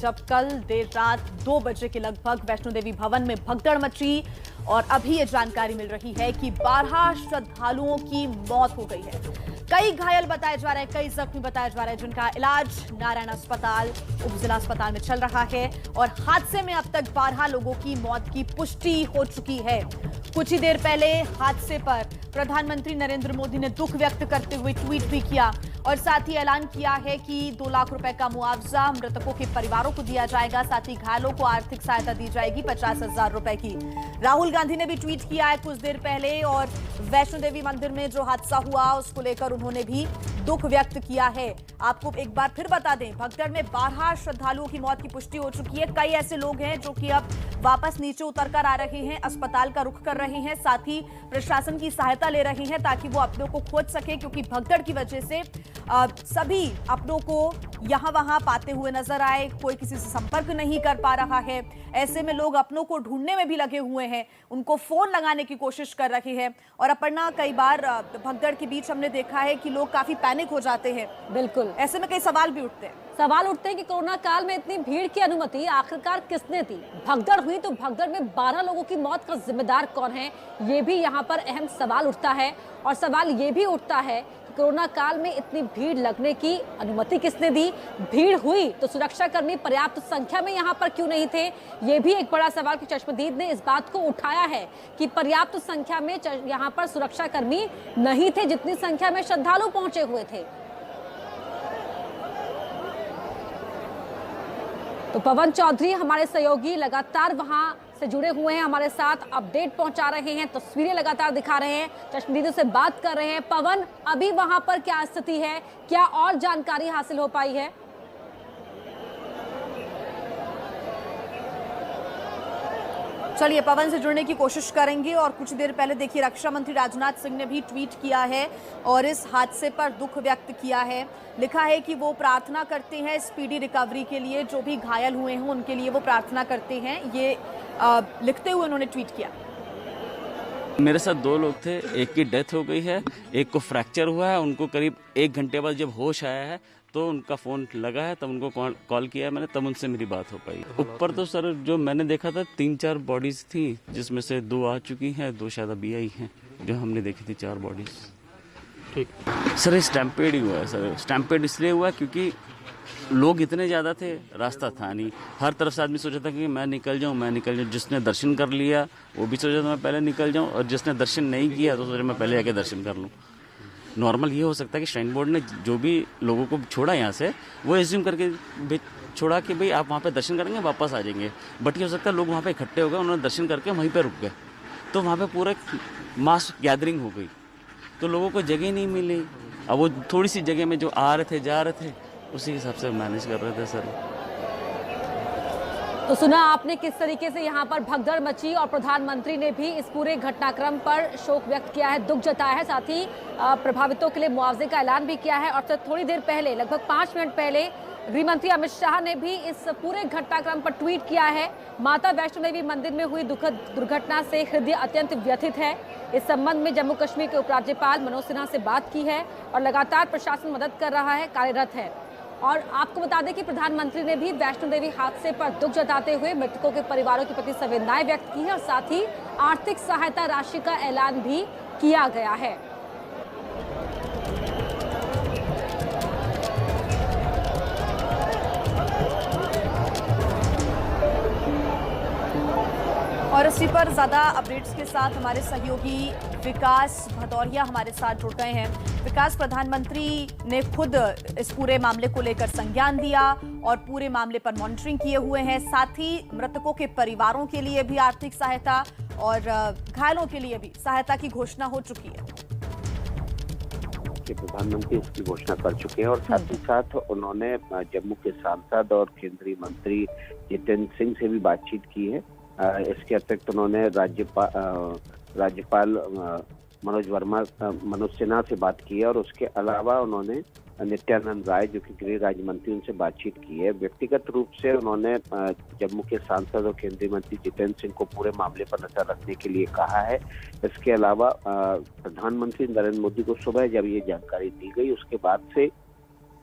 जब कल देर रात 2 बजे के लगभग वैष्णो देवी भवन में भगदड़ मची और अभी ये जानकारी मिल रही है कि 12 श्रद्धालुओं की मौत हो गई है। कई घायल बताए जा रहे हैं, कई जख्मी बताया जा रहा है, जिनका इलाज नारायण अस्पताल, उप जिला अस्पताल में चल रहा है। और हादसे में अब तक 12 लोगों की मौत की पुष्टि हो चुकी है। कुछ ही देर पहले हादसे पर प्रधानमंत्री नरेंद्र मोदी ने दुख व्यक्त करते हुए ट्वीट भी किया और साथ ही ऐलान किया है कि 2 लाख रुपए का मुआवजा मृतकों के परिवारों को दिया जाएगा। साथ ही घायलों को आर्थिक सहायता दी जाएगी 50,000 रुपए की। राहुल गांधी ने भी ट्वीट किया है कुछ देर पहले और वैष्णो देवी मंदिर में जो हादसा हुआ उसको लेकर उन्होंने भी दुख व्यक्त किया है। आपको एक बार फिर बता दें, भगदड़ में 12 श्रद्धालुओं की मौत की पुष्टि हो चुकी है। कई ऐसे लोग हैं जो कि अब वापस नीचे उतरकर आ रहे हैं, अस्पताल का रुख कर रहे हैं, साथ ही प्रशासन की सहायता ले रहे हैं ताकि वो अपनों को खोज सके, क्योंकि भगदड़ की वजह से सभी अपनों को यहां वहां पाते हुए नजर आए। कोई किसी से संपर्क नहीं कर पा रहा है। ऐसे में लोग अपनों को ढूंढने में भी लगे हुए हैं, उनको फोन लगाने की कोशिश कर रहे हैं। और अपर्णा, कई बार भगदड़ के बीच हमने देखा है कि लोग काफी पैनिक हो जाते हैं। बिल्कुल, ऐसे में कई सवाल भी उठते हैं। सवाल उठते हैं कि कोरोना काल में इतनी भीड़ की अनुमति आखिरकार किसने दी? भगदड़ हुई तो भगदड़ में 12 लोगों की मौत का जिम्मेदार कौन है? ये भी यहाँ पर अहम सवाल उठता है। और सवाल ये भी उठता है कि कोरोना काल में इतनी भीड़ लगने की अनुमति किसने दी? भीड़ हुई तो सुरक्षाकर्मी पर्याप्त संख्या में यहाँ पर क्यों नहीं थे? ये भी एक बड़ा सवाल कि चश्मदीद ने इस बात को उठाया है कि पर्याप्त संख्या में यहाँ पर सुरक्षाकर्मी नहीं थे जितनी संख्या में श्रद्धालु पहुंचे हुए थे। तो पवन चौधरी हमारे सहयोगी लगातार वहां से जुड़े हुए हैं, हमारे साथ अपडेट पहुंचा रहे हैं, तस्वीरें लगातार दिखा रहे हैं, चश्मदीदों से बात कर रहे हैं। पवन, अभी वहां पर क्या स्थिति है, क्या और जानकारी हासिल हो पाई है? चलिए पवन से जुड़ने की कोशिश करेंगे। और कुछ देर पहले देखिए रक्षा मंत्री राजनाथ सिंह ने भी ट्वीट किया है और इस हादसे पर दुख व्यक्त किया है। लिखा है कि वो प्रार्थना करते हैं स्पीडी रिकवरी के लिए, जो भी घायल हुए हैं उनके लिए वो प्रार्थना करते हैं। ये लिखते हुए उन्होंने ट्वीट किया। मेरे साथ 2 लोग थे, एक की डेथ हो गई है, एक को फ्रैक्चर हुआ है। उनको करीब 1 घंटे बाद जब होश आया है तो उनका फ़ोन लगा है, तब उनको कॉल किया है मैंने, तब उनसे मेरी बात हो पाई। ऊपर तो सर जो मैंने देखा था 3-4 बॉडीज़ थी, जिसमें से 2 आ चुकी हैं, 2 शायद अभी आई हैं। जो हमने देखी थी 4 बॉडीज़। ठीक सर, स्टैम्पेड ही हुआ है सर। स्टैम्पेड इसलिए हुआ क्योंकि लोग इतने ज़्यादा थे, रास्ता था नहीं। हर तरफ से आदमी सोचा था कि मैं निकल जाऊँ। जिसने दर्शन कर लिया वो भी सोचा था मैं पहले निकल जाऊँ, और जिसने दर्शन नहीं किया तो सोचा मैं पहले जाके दर्शन कर लूँ। नॉर्मल ये हो सकता है कि श्राइन बोर्ड ने जो भी लोगों को छोड़ा यहाँ से, वो एज्यूम करके छोड़ा कि भाई आप वहाँ पे दर्शन करेंगे वापस आ जाएंगे। बट ये हो सकता है लोग वहाँ पे इकट्ठे हो गए, उन्होंने दर्शन करके वहीं पे रुक गए, तो वहाँ पे पूरा मास गैदरिंग हो गई, तो लोगों को जगह नहीं मिली। अब वो थोड़ी सी जगह में जो आ रहे थे जा रहे थे, उसी हिसाब से मैनेज कर रहे थे सर। तो सुना आपने किस तरीके से यहाँ पर भगदड़ मची और प्रधानमंत्री ने भी इस पूरे घटनाक्रम पर शोक व्यक्त किया है, दुख जताया है, साथ ही प्रभावितों के लिए मुआवजे का ऐलान भी किया है। और थोड़ी देर पहले, लगभग 5 मिनट पहले, गृह मंत्री अमित शाह ने भी इस पूरे घटनाक्रम पर ट्वीट किया है। माता वैष्णो देवी मंदिर में हुई दुखद दुर्घटना से हृदय अत्यंत व्यथित है। इस संबंध में जम्मू कश्मीर के उपराज्यपाल मनोज सिन्हा से बात की है और लगातार प्रशासन मदद कर रहा है, कार्यरत है। और आपको बता दें कि प्रधानमंत्री ने भी वैष्णो देवी हादसे पर दुख जताते हुए मृतकों के परिवारों के प्रति संवेदनाएं व्यक्त की है और साथ ही आर्थिक सहायता राशि का ऐलान भी किया गया है। और इसी पर ज्यादा अपडेट्स के साथ हमारे सहयोगी विकास भदौरिया हमारे साथ जुड़ गए हैं। विकास, प्रधानमंत्री ने खुद इस पूरे मामले को लेकर संज्ञान दिया और पूरे मामले पर मॉनिटरिंग किए हुए हैं। साथ ही मृतकों के परिवारों के लिए भी आर्थिक सहायता और घायलों के लिए भी सहायता की घोषणा हो चुकी है। प्रधानमंत्री इसकी घोषणा कर चुके हैं और साथ ही साथ उन्होंने जम्मू के सांसद और केंद्रीय मंत्री जितेंद्र सिंह से भी बातचीत की है। इसके अतिरिक्त उन्होंने राज्यपाल मनोज सिन्हा से बात की है और उसके अलावा उन्होंने नित्यानंद राय जो कि गृह राज्य मंत्री, उनसे बातचीत की है। व्यक्तिगत रूप से उन्होंने जम्मू के सांसद और केंद्रीय मंत्री जितेंद्र सिंह को पूरे मामले पर नजर रखने के लिए कहा है। इसके अलावा प्रधानमंत्री नरेंद्र मोदी को सुबह जब ये जानकारी दी गई उसके बाद से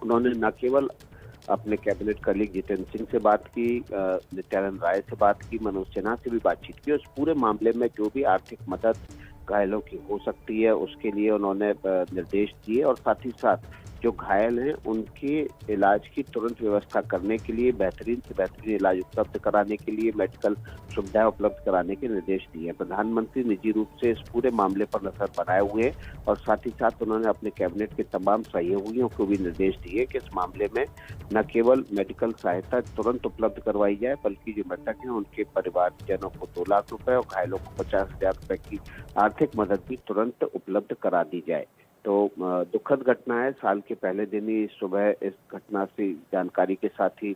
उन्होंने न केवल अपने कैबिनेट कलीग जितेंद्र सिंह से बात की, नित्यानंद राय से बात की, मनोज सिन्हा से भी बातचीत की। उस पूरे मामले में जो भी आर्थिक मदद घायलों की हो सकती है उसके लिए उन्होंने निर्देश दिए और साथ ही साथ जो घायल हैं उनके इलाज की तुरंत व्यवस्था करने के लिए, बेहतरीन से बेहतरीन इलाज उपलब्ध कराने के लिए, मेडिकल सुविधाएं उपलब्ध कराने के निर्देश दिए। प्रधानमंत्री निजी रूप से इस पूरे मामले पर नजर बनाए हुए और साथ ही साथ उन्होंने अपने कैबिनेट के तमाम सहयोगियों को भी निर्देश दिए कि इस मामले में न केवल मेडिकल सहायता तुरंत उपलब्ध करवाई जाए बल्कि जो मृतक हैं उनके परिवारजनों को 2 लाख रुपए और घायलों को 50,000 रुपए की आर्थिक मदद भी तुरंत उपलब्ध करा दी जाए। तो दुखद घटना है। साल के पहले दिन ही सुबह इस घटना से जानकारी के साथ ही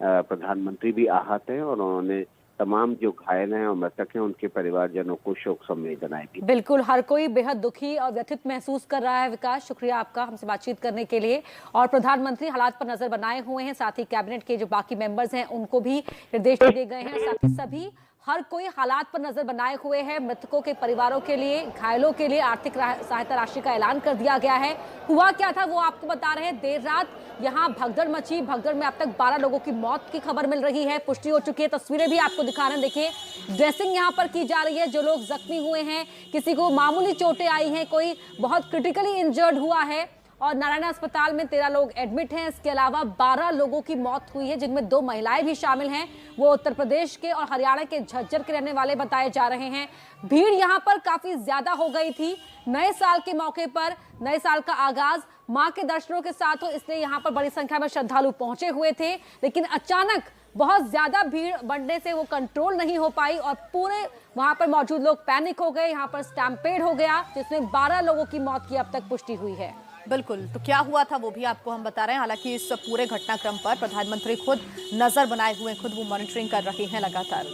प्रधानमंत्री भी आहत हैं और उन्होंने तमाम जो घायल हैं और मृतक हैं उनके परिवारजनों को शोक संवेदनाएं दी। बिल्कुल, हर कोई बेहद दुखी और व्यथित महसूस कर रहा है। विकास, शुक्रिया आपका हमसे बातचीत करने के लिए। और प्रधानमंत्री हालात पर नजर बनाए हुए हैं, साथ ही कैबिनेट के जो बाकी मेंबर्स हैं उनको भी निर्देश दिए गए हैं। साथ ही सभी हर कोई हालात पर नजर बनाए हुए हैं। मृतकों के परिवारों के लिए, घायलों के लिए आर्थिक सहायता राशि का ऐलान कर दिया गया है। हुआ क्या था वो आपको बता रहे हैं। देर रात यहाँ भगदड़ मची। भगदड़ में अब तक 12 लोगों की मौत की खबर मिल रही है, पुष्टि हो चुकी है। तस्वीरें भी आपको दिखा रहे हैं, देखिए ड्रेसिंग यहाँ पर की जा रही है। जो लोग जख्मी हुए हैं, किसी को मामूली चोटें आई हैं, कोई बहुत क्रिटिकली इंजर्ड हुआ है और नारायण अस्पताल में 13 लोग एडमिट हैं। इसके अलावा 12 लोगों की मौत हुई है, जिनमें 2 महिलाएं भी शामिल हैं। वो उत्तर प्रदेश के और हरियाणा के झज्जर के रहने वाले बताए जा रहे हैं। भीड़ यहाँ पर काफी ज्यादा हो गई थी। नए साल के मौके पर, नए साल का आगाज मां के दर्शनों के साथ हो, इसलिए यहाँ पर बड़ी संख्या में श्रद्धालु पहुंचे हुए थे। लेकिन अचानक बहुत ज्यादा भीड़ बढ़ने से वो कंट्रोल नहीं हो पाई और पूरे वहां पर मौजूद लोग पैनिक हो गए। यहाँ पर स्टैम्पेड हो गया, जिसमें 12 लोगों की मौत की अब तक पुष्टि हुई है। बिल्कुल, तो क्या हुआ था वो भी आपको हम बता रहे हैं। हालांकि इस पूरे घटनाक्रम पर प्रधानमंत्री खुद नजर बनाए हुए, खुद वो मॉनिटरिंग कर रहे हैं लगातार।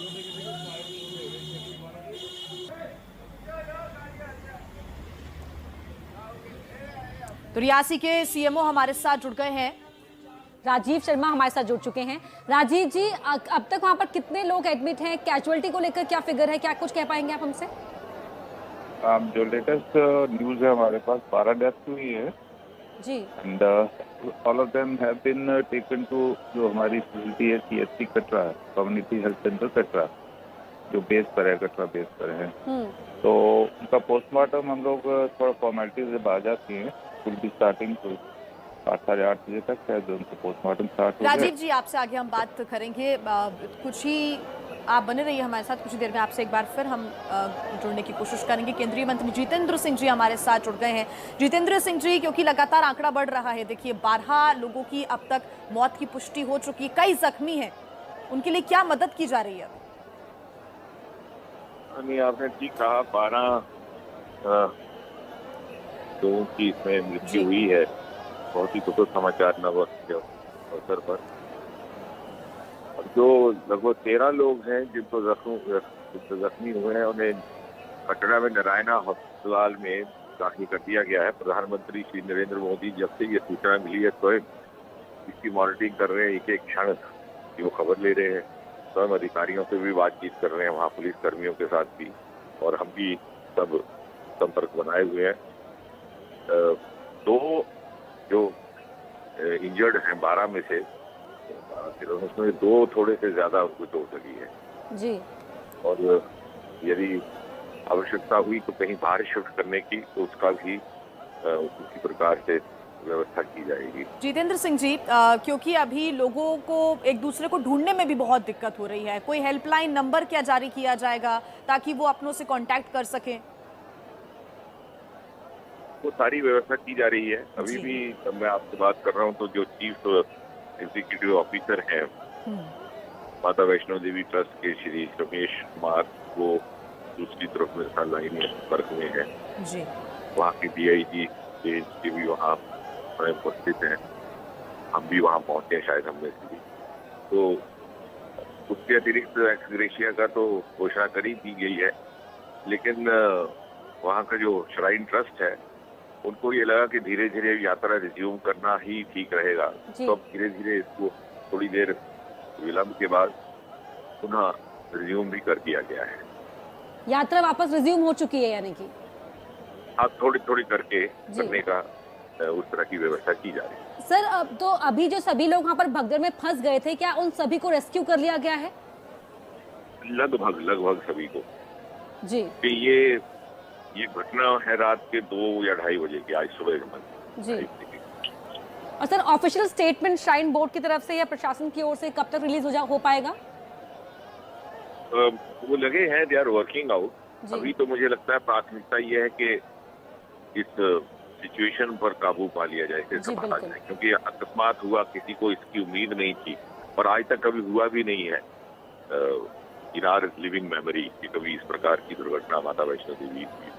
तो रियासी के सीएमओ हमारे साथ जुड़ गए हैं। राजीव शर्मा हमारे साथ जुड़ चुके हैं। राजीव जी, अब तक वहां पर कितने लोग एडमिट हैं? कैजुअलिटी को लेकर क्या फिगर है? क्या कुछ कह पाएंगे आप हमसे? जो लेटेस्ट न्यूज है हमारे पास, 12 डेथ हुई है जी। And all of them have been taken to जो हमारी फैसिलिटी है CHC Katra, community health centre Katra, जो बेस पर है, कटरा बेस पर है। तो उनका पोस्टमार्टम हम लोग थोड़ा फॉर्मेलिटी से बाहर जाती हैं, विल बी स्टार्टिंग टू 8 साढ़े 8 बजे तक शायद उनका पोस्टमार्टम स्टार्ट हो। राजीव जी, आपसे आगे हम बात करेंगे। कुछ ही आप बने रहिए हमारे साथ, कुछ देर में आपसे एक बार फिर हम जुड़ने की कोशिश करेंगे। केंद्रीय मंत्री जितेंद्र सिंह जी हमारे साथ जुड़ गए हैं। जितेंद्र सिंह जी, क्योंकि लगातार आंकड़ा बढ़ रहा है, देखिए 12 लोगों की अब तक मौत की पुष्टि हो चुकी है, कई जख्मी हैं, उनके लिए क्या मदद की जा रही है? आपने ठीक कहा, 12 लोगों की इसमें मृत्यु हुई है। बहुत ही दुखद समाचार नववर्ष के अवसर पर। जो लगभग 13 लोग हैं जिनको जख्मी हुए हैं, उन्हें कटरा में नारायणा अस्पताल में दाखिल कर दिया गया है। प्रधानमंत्री श्री नरेंद्र मोदी जब से ये सूचना मिली है स्वयं इसकी मॉनिटरिंग कर रहे हैं, एक एक क्षण की वो खबर ले रहे हैं। स्वयं अधिकारियों से भी बातचीत कर रहे हैं, वहाँ पुलिस कर्मियों के साथ भी, और हम भी सब संपर्क बनाए हुए हैं। 2 जो इंजर्ड हैं 12 में से, उसमें 2 थोड़े से ज्यादा उनको चोट लगी है जी। और यदि आवश्यकता हुई तो कहीं बाहर शिफ्ट करने की, तो उसका भी उसी प्रकार से व्यवस्था की जाएगी। जितेंद्र सिंह जी, क्योंकि अभी लोगों को एक दूसरे को ढूंढने में भी बहुत दिक्कत हो रही है, कोई हेल्पलाइन नंबर क्या जारी किया जाएगा ताकि वो अपनों से कांटेक्ट कर सकें? वो सारी व्यवस्था की जा रही है। अभी भी मैं आपसे बात कर रहा हूँ तो जो चीफ एग्जीक्यूटिव ऑफिसर हैं माता वैष्णो देवी ट्रस्ट के श्री रमेश कुमार, वो दूसरी तरफ में लाइन में संपर्क में है जी। वहाँ के DIG के भी वहाँ उपस्थित हैं, हम भी वहाँ पहुँचे शायद हमने से भी। तो उसके अतिरिक्त एक्सग्रेशिया का तो घोषणा करी दी गई है, लेकिन वहाँ का जो श्राइन ट्रस्ट है उनको ये लगा कि धीरे धीरे यात्रा रिज्यूम करना ही ठीक रहेगा, तो अब धीरे धीरे इसको थोड़ी देर विलंब के बाद पुनः रिज्यूम भी कर दिया गया है। यात्रा वापस रिज्यूम हो चुकी है यानी कि? हाँ, थोड़ी थोड़ी करके करने का उस तरह की व्यवस्था की जा रही है। सर अब तो अभी जो सभी लोग वहाँ पर भगदड़ में फंस गए थे, क्या उन सभी को रेस्क्यू कर लिया गया है? लगभग सभी को जी कि ये घटना है रात के 2 या 2:30 बजे की, आज सुबह के जी। और sir official statement shrine board की तरफ से या प्रशासन की ओर से कब तक रिलीज हो पाएगा? वो लगे हैं, दे आर वर्किंग आउट। जी। अभी तो मुझे लगता है प्राथमिकता ये है कि इस सिचुएशन पर काबू पा लिया जाए, इसे जी, संभाला बिल्कुल। जाए, क्योंकि अकस्मात हुआ, किसी को इसकी उम्मीद नहीं थी और आज तक कभी हुआ भी नहीं है इन आवर लिविंग मेमोरी कि कभी इस प्रकार की दुर्घटना माता वैष्णो देवी हुई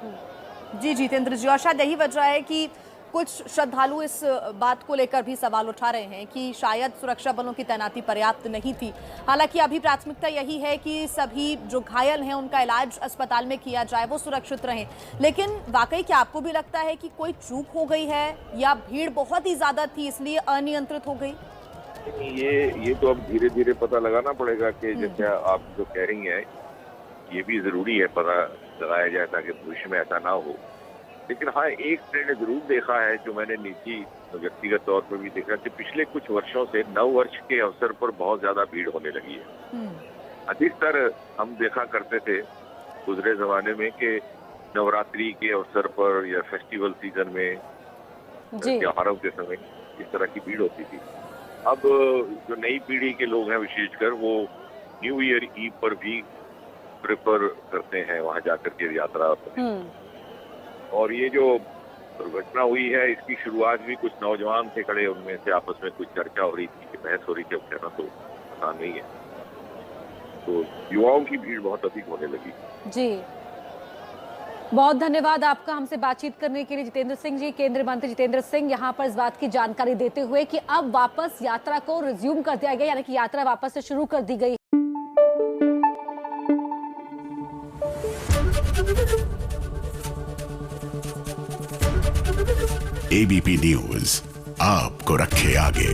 हो। जी जितेंद्र जी, और शायद यही वजह है कि कुछ श्रद्धालु इस बात को लेकर भी सवाल उठा रहे हैं कि शायद सुरक्षा बलों की तैनाती पर्याप्त नहीं थी। हालांकि अभी प्राथमिकता यही है कि सभी जो घायल हैं उनका इलाज अस्पताल में किया जाए, वो सुरक्षित रहें। लेकिन वाकई क्या आपको भी लगता है कि कोई चूक हो गई है या भीड़ बहुत ही ज्यादा थी इसलिए अनियंत्रित हो गई? ये तो अब धीरे धीरे पता लगाना पड़ेगा कि जैसे आप जो कह रही हैं, ये भी जरूरी है पता लगाया जाए ताकि भविष्य में ऐसा ना हो। लेकिन हाँ, एक मैंने जरूर देखा है, जो मैंने निजी व्यक्तिगत तौर पर भी देखा कि पिछले कुछ वर्षों से नव वर्ष के अवसर पर बहुत ज्यादा भीड़ होने लगी है। अधिकतर हम देखा करते थे गुजरे जमाने में कि नवरात्रि के अवसर पर या फेस्टिवल सीजन में, त्योहारों के समय इस तरह की भीड़ होती थी। अब जो नई पीढ़ी के लोग हैं विशेषकर, वो न्यू ईयर ईव पर भी प्रेफर करते हैं वहां जाकर के यात्रा। और ये जो दुर्घटना हुई है, इसकी शुरुआत भी कुछ नौजवान थे खड़े, उनमें से आपस में कुछ चर्चा हो रही थी, बहस हो रही थी। अब कहना तो आसान नहीं है, तो युवाओं की भीड़ बहुत अधिक होने लगी। जी, बहुत धन्यवाद आपका हमसे बातचीत करने के लिए जितेंद्र सिंह जी। केंद्रीय मंत्री जितेंद्र सिंह यहाँ पर इस बात की जानकारी देते हुए कि अब वापस यात्रा को रिज्यूम कर दिया गया, यानी कि यात्रा वापस से शुरू कर दी गई। एबीपी न्यूज आपको रखे आगे।